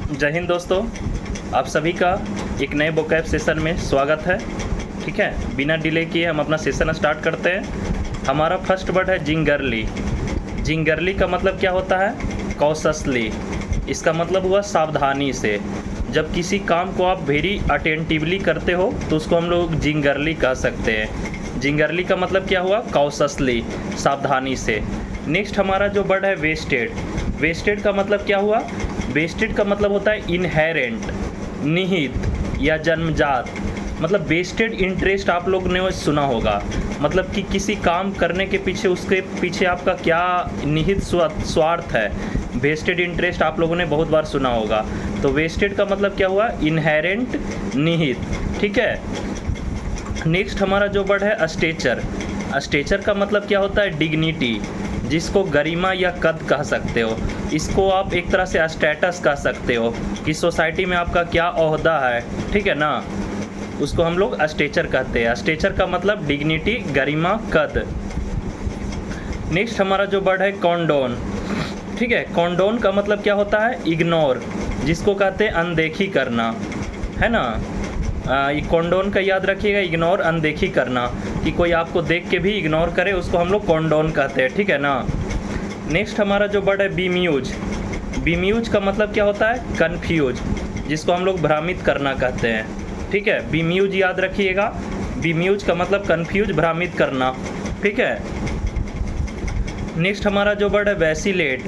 जय हिंद दोस्तों, आप सभी का एक नए वोकैब सेशन में स्वागत है। ठीक है, बिना डिले किए हम अपना सेशन स्टार्ट करते हैं। हमारा फर्स्ट वर्ड है जिंगरली। जिंगरली का मतलब क्या होता है? कॉशसली। इसका मतलब हुआ सावधानी से। जब किसी काम को आप वेरी अटेंटिवली करते हो तो उसको हम लोग जिंगरली कह सकते हैं। जिंगरली का मतलब क्या हुआ? कॉशसली, सावधानी से। नेक्स्ट हमारा जो वर्ड है वेस्टेड। वेस्टेड का मतलब क्या हुआ? वेस्टेड का मतलब होता है इनहेरेंट, निहित या जन्मजात। मतलब वेस्टेड इंटरेस्ट आप लोग ने सुना होगा, मतलब कि किसी काम करने के पीछे उसके पीछे आपका क्या निहित स्वार्थ है। वेस्टेड इंटरेस्ट आप लोगों ने बहुत बार सुना होगा। तो वेस्टेड का मतलब क्या हुआ? इनहेरेंट, निहित। ठीक है। नेक्स्ट हमारा जो वर्ड है अस्टेचर। अस्टेचर का मतलब क्या होता है? डिग्निटी, जिसको गरिमा या कद कह सकते हो। इसको आप एक तरह से स्टेटस कह सकते हो कि सोसाइटी में आपका क्या ओहदा है। ठीक है ना, उसको हम लोग अस्टेचर कहते हैं। अस्टेचर का मतलब डिग्निटी, गरिमा, कद। नेक्स्ट हमारा जो वर्ड है कॉन्डोन। ठीक है, कॉन्डोन का मतलब क्या होता है? इग्नोर, जिसको कहते हैं अनदेखी करना, है ना। ये कॉन्डोन का याद रखिएगा, इग्नोर, अनदेखी करना, कि कोई आपको देख के भी इग्नोर करे उसको हम लोग कॉन्डोन कहते हैं। ठीक है ना। नेक्स्ट हमारा जो वर्ड है बीम्यूज। बीम्यूज का मतलब क्या होता है? कन्फ्यूज, जिसको हम लोग भ्रमित करना कहते हैं। ठीक है, बीम्यूज याद रखिएगा। बीम्यूज का मतलब कन्फ्यूज, भ्रमित करना। ठीक है। नेक्स्ट हमारा जो वर्ड है वैसिलेट।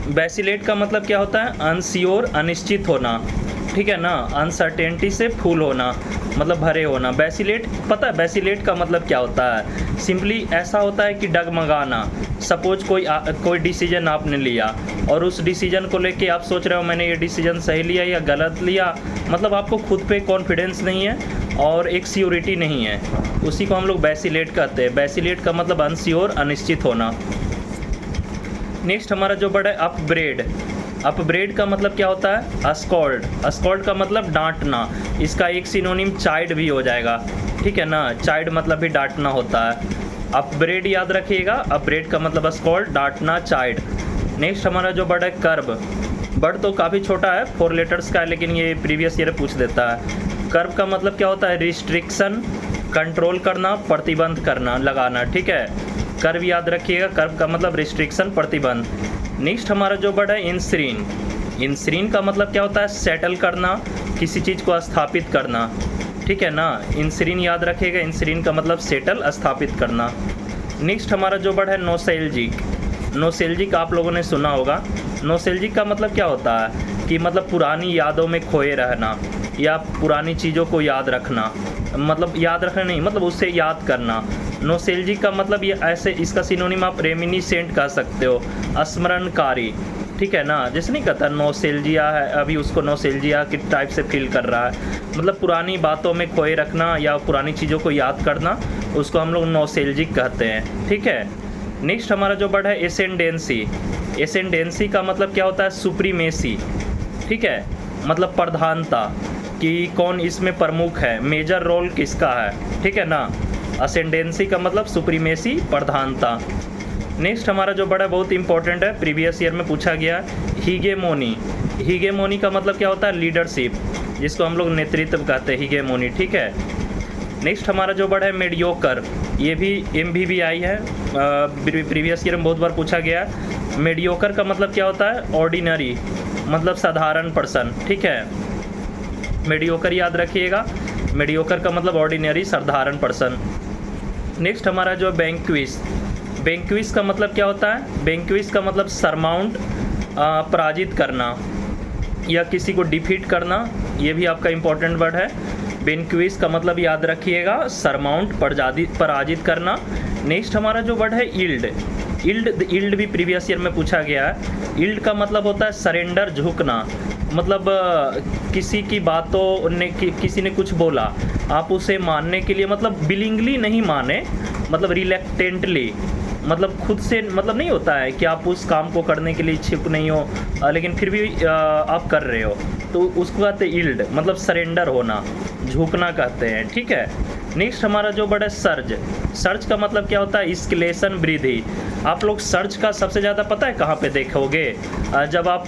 वैसिलेट का मतलब क्या होता है? अनश्योर, अनिश्चित होना। ठीक है ना, अनसर्टेनिटी से फुल होना, मतलब भरे होना। वैसिलेट, पता है वैसिलेट का मतलब क्या होता है? सिंपली ऐसा होता है कि डगमगाना। सपोज कोई डिसीजन आपने लिया और उस डिसीजन को लेके आप सोच रहे हो मैंने ये डिसीजन सही लिया या गलत लिया, मतलब आपको खुद पे कॉन्फिडेंस नहीं है और एक श्योरिटी नहीं है, उसी को हम लोग वैसिलेट कहते हैं। वैसिलेट का मतलब अनश्योर, अनिश्चित होना। नेक्स्ट हमारा जो वर्ड है अपब्रेड। अपब्रेड का मतलब क्या होता है? अस्कॉल्ड। अस्कॉल्ड का मतलब डांटना। इसका एक सिनोनिम चाइड भी हो जाएगा। ठीक है ना, चाइड मतलब भी डांटना होता है। अपब्रेड याद रखिएगा। अपब्रेड का मतलब अस्कॉल्ड, डांटना, चाइड। नेक्स्ट हमारा जो वर्ड है कर्ब। वर्ड तो काफ़ी छोटा है, 4 लेटर्स का है, लेकिन ये प्रीवियस ईयर पूछ देता है। कर्ब का मतलब क्या होता है? रिस्ट्रिक्शन, कंट्रोल करना, प्रतिबंध करना, लगाना। ठीक है, कर्ब याद रखिएगा। कर्ब का मतलब रिस्ट्रिक्शन, प्रतिबंध। नेक्स्ट हमारा जो वर्ड है इंसरीन। इंसरीन का मतलब क्या होता है? सेटल करना, किसी चीज़ को स्थापित करना। ठीक है ना, इंसरीन याद रखिएगा। इंसरीन का मतलब सेटल, स्थापित करना। नेक्स्ट हमारा जो वर्ड है नोस्टैल्जिक। नोस्टैल्जिक आप लोगों ने सुना होगा। नोस्टैल्जिक का मतलब क्या होता है? कि मतलब पुरानी यादों में खोए रहना या पुरानी चीज़ों को याद रखना। मतलब याद रखना नहीं, मतलब उससे याद करना। नोस्टैल्जिक का मतलब ये ऐसे, इसका सिनोनिम आप रेमिनिसेंट कह सकते हो, स्मरणकारी। ठीक है ना, जैसे नहीं कहता नोस्टैल्जिया है, अभी उसको नोस्टैल्जिया की टाइप से फील कर रहा है, मतलब पुरानी बातों में खोए रखना या पुरानी चीज़ों को याद करना, उसको हम लोग नोस्टैल्जिक कहते हैं। ठीक है। नेक्स्ट हमारा जो वर्ड है एसेंडेंसी। एसेंडेंसी का मतलब क्या होता है? सुप्रीमेसी। ठीक है, मतलब प्रधानता, कि कौन इसमें प्रमुख है, मेजर रोल किसका है। ठीक है ना, असेंडेंसी का मतलब सुप्रीमेसी, प्रधानता। नेक्स्ट हमारा जो बड़ा बहुत इंपॉर्टेंट है, प्रीवियस ईयर में पूछा गया, हीगेमोनी। हीगेमोनी का मतलब क्या होता है? लीडरशिप, जिसको हम लोग नेतृत्व कहते हैं, हीगेमोनी। ठीक है। नेक्स्ट हमारा जो वर्ड है मेडियोकर। ये भी MVVI है, प्रीवियस ईयर में बहुत बार पूछा गया। मेडियोकर का मतलब क्या होता है? ऑर्डिनरी, मतलब साधारण पर्सन। ठीक है, मेडियोकर याद रखिएगा। मेडियोकर का मतलब ऑर्डिनरी, साधारण पर्सन। नेक्स्ट हमारा जो बैंक्विस। बैंक्विस का मतलब क्या होता है? बैंक्विस का मतलब सरमाउंट, पराजित करना या किसी को डिफीट करना, ये भी आपका इंपॉर्टेंट वर्ड है। बैंक्विस का मतलब याद रखिएगा, सरमाउंट, पराजित करना। नेक्स्ट हमारा जो वर्ड है ईल्ड। ईल्ड भी प्रीवियस ईयर में पूछा गया है। ईल्ड का मतलब होता है सरेंडर, झुकना, मतलब किसी की बातों ने किसी ने कुछ बोला, आप उसे मानने के लिए, मतलब विलिंगली नहीं माने, मतलब रिलेक्टेंटली, मतलब खुद से, मतलब नहीं होता है कि आप उस काम को करने के लिए इच्छुक नहीं हो लेकिन फिर भी आप कर रहे हो, तो उसको कहते हैं ईल्ड, मतलब सरेंडर होना, झुकना कहते हैं। ठीक है। नेक्स्ट हमारा जो वर्ड है सर्ज। सर्ज का मतलब क्या होता है? स्केलेशन, वृद्धि। आप लोग सर्ज का सबसे ज़्यादा पता है कहाँ पे देखोगे? जब आप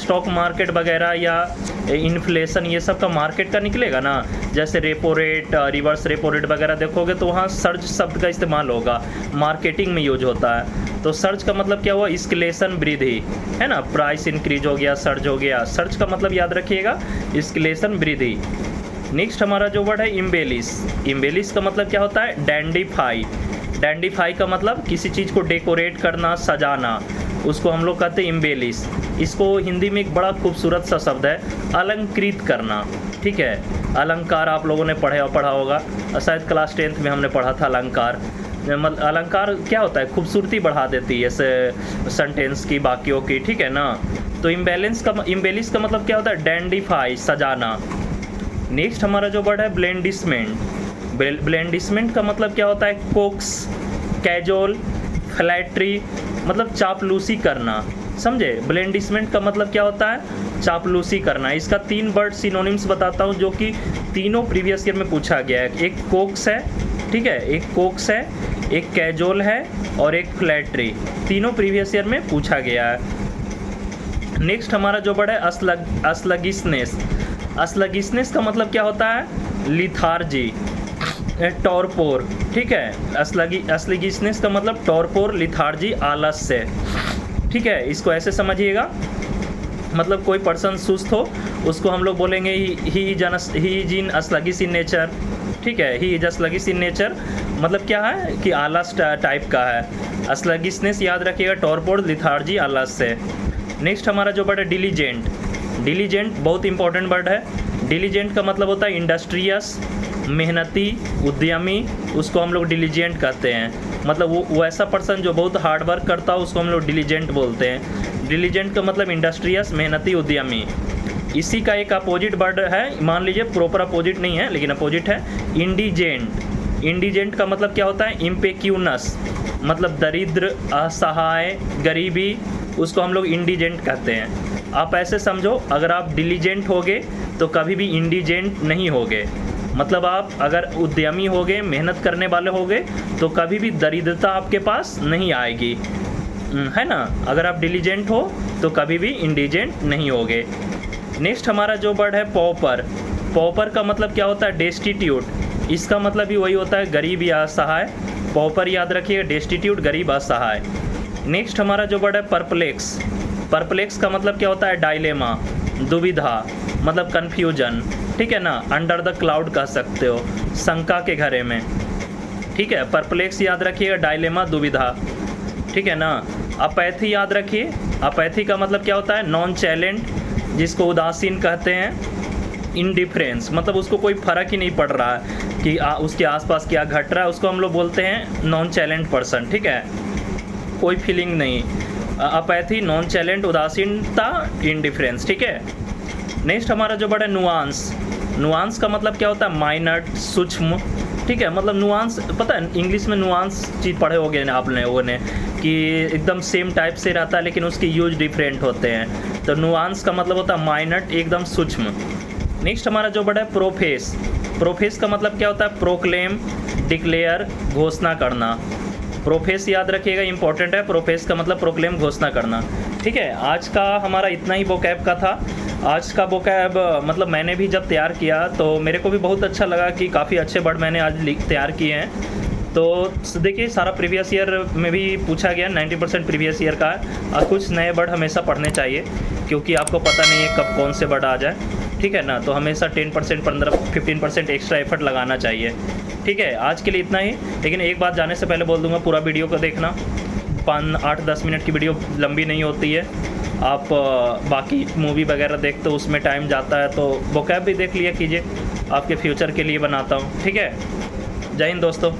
स्टॉक मार्केट वगैरह या इन्फ्लेशन ये सब का मार्केट का निकलेगा ना, जैसे repo rate, reverse repo rate वगैरह देखोगे तो वहाँ सर्ज शब्द का इस्तेमाल होगा, मार्केटिंग में यूज होता है। तो सर्ज का मतलब क्या हुआ? स्केलेशन, वृद्धि, है ना। प्राइस इंक्रीज हो गया, सर्ज हो गया। सर्ज का मतलब याद रखिएगा, स्केलेशन, वृद्धि। नेक्स्ट हमारा जो वर्ड है इम्बेलिश। इम्बेलिश का मतलब क्या होता है? डैंडिफाई। डैंडिफाई का मतलब किसी चीज़ को डेकोरेट करना, सजाना, उसको हम लोग कहते हैं इम्बेलिश। इसको हिंदी में एक बड़ा खूबसूरत सा शब्द है, अलंकृत करना। ठीक है, अलंकार आप लोगों ने पढ़ा होगा, शायद क्लास 10th में हमने पढ़ा था अलंकार। अलंकार क्या होता है? खूबसूरती बढ़ा देती है सेंटेंस की, वाक्यों की, ठीक है ना। तो इम्बेलिश का मतलब क्या होता है? डैंडिफाई, सजाना। नेक्स्ट हमारा जो वर्ड है ब्लेंडिशमेंट। ब्लेंडिशमेंट का मतलब क्या होता है? कोक्स, कैजुअल, फ्लैटरी, मतलब चापलूसी करना, समझे। ब्लेंडिशमेंट का मतलब क्या होता है? चापलूसी करना। इसका 3 वर्ड सिनोनिम्स बताता हूँ जो कि तीनों प्रीवियस ईयर में पूछा गया है। एक कोक्स है, ठीक है, एक कोक्स है, एक कैजुअल है और एक फ्लैटरी। तीनों प्रीवियस ईयर में पूछा गया है। नेक्स्ट हमारा जो वर्ड है अस्लगिशनेस। अस्लगिशनेस का मतलब क्या होता है? लिथार्जी, टॉर्पोर, ठीक है। अस्लगिशनेस का मतलब टॉर्पोर, लिथार्जी, आलस्य, ठीक है। इसको ऐसे समझिएगा, मतलब कोई पर्सन सुस्त हो उसको हम लोग बोलेंगे he is in अस्लगिश in nature, ठीक है। ही इज अस्लगिश इन नेचर मतलब क्या है कि आलस टाइप का है। अस्लगिशनेस याद रखिएगा, टॉर्पोर, लिथार्जी, आलस्य। नेक्स्ट हमारा जो वर्ड है डिलीजेंट। डिलीजेंट बहुत इंपॉर्टेंट वर्ड है। डिलीजेंट का मतलब होता है इंडस्ट्रियस, मेहनती, उद्यमी, उसको हम लोग डिलीजेंट कहते हैं। मतलब वो ऐसा पर्सन जो बहुत हार्ड वर्क करता हो उसको हम लोग डिलीजेंट बोलते हैं। डिलीजेंट का मतलब इंडस्ट्रियस, मेहनती, उद्यमी। इसी का एक अपोजिट वर्ड है, मान लीजिए प्रॉपर अपोजिट नहीं है लेकिन अपोजिट है, इंडिजेंट। इंडिजेंट का मतलब क्या होता है? इम्पेक्यूनस, मतलब दरिद्र, असहाय, गरीबी, उसको हम लोग इंडिजेंट कहते हैं। आप ऐसे समझो, अगर आप डिलीजेंट होगे तो कभी भी इंडिजेंट नहीं होगे। मतलब आप अगर उद्यमी होगे, मेहनत करने वाले होगे तो कभी भी दरिद्रता आपके पास नहीं आएगी, है ना। अगर आप डिलीजेंट हो तो कभी भी इंडिजेंट नहीं होगे। नेक्स्ट हमारा जो वर्ड है पॉपर। पॉपर का मतलब क्या होता है? डेस्टिट्यूट। इसका मतलब भी वही होता है, गरीब या असहाय। पॉपर याद रखिएगा, डेस्टिट्यूट, गरीब, असहाय। नेक्स्ट हमारा जो वर्ड है परप्लेक्स। परप्लेक्स का मतलब क्या होता है? डायलेमा, दुविधा, मतलब कन्फ्यूजन, ठीक है ना। अंडर द क्लाउड कह सकते हो, शंका के घेरे में, ठीक है। परप्लेक्स याद रखिएगा, डायलेमा, दुविधा, ठीक है ना। अपैथी याद रखिए। अपैथी का मतलब क्या होता है? नॉन चैलेंट, जिसको उदासीन कहते हैं। इंडिफरेंस मतलब उसको कोई फ़र्क ही नहीं पड़ रहा है कि उसके आसपास क्या घट रहा है, उसको हम लोग बोलते हैं नॉन चैलेंट पर्सन, ठीक है। कोई फीलिंग नहीं। अपैथी, नॉन चैलेंट, उदासीनता, इंडिफरेंस, ठीक है। नेक्स्ट हमारा जो वर्ड है नुआंस। नुआंस का मतलब क्या होता है? माइनर, सूक्ष्म, ठीक है। मतलब नुआंस पता है, इंग्लिश में नुआंस चीज़ पढ़े होगे ना आप लोगों ने कि एकदम सेम टाइप से रहता है लेकिन उसके यूज डिफरेंट होते हैं। तो नुआंस का मतलब होता है माइनर, एकदम सूक्ष्म। नेक्स्ट हमारा जो वर्ड है प्रोफेस। प्रोफेस का मतलब क्या होता है? प्रोक्लेम, डिक्लेयर, घोषणा करना। प्रोफेस याद रखिएगा, इंपॉर्टेंट है। प्रोफेस का मतलब प्रोक्लेम, घोषणा करना, ठीक है। आज का हमारा इतना ही वोकैब का था। आज का वोकैब मतलब मैंने भी जब तैयार किया तो मेरे को भी बहुत अच्छा लगा कि काफ़ी अच्छे वर्ड मैंने आज तैयार किए हैं। तो देखिए, सारा प्रीवियस ईयर में भी पूछा गया, 90% प्रीवियस ईयर का है। और कुछ नए वर्ड हमेशा पढ़ने चाहिए क्योंकि आपको पता नहीं है कब कौन से वर्ड आ जाए, ठीक है ना। तो हमेशा 10%, 15% एक्स्ट्रा एफर्ट लगाना चाहिए, ठीक है। आज के लिए इतना ही, लेकिन एक बात जाने से पहले बोल दूंगा, पूरा वीडियो को देखना। 8-10 मिनट की वीडियो लंबी नहीं होती है। आप बाकी मूवी वगैरह देखते हो उसमें टाइम जाता है, तो वोकैब भी देख लिया कीजिए, आपके फ्यूचर के लिए बनाता हूँ, ठीक है। जय हिंद दोस्तों।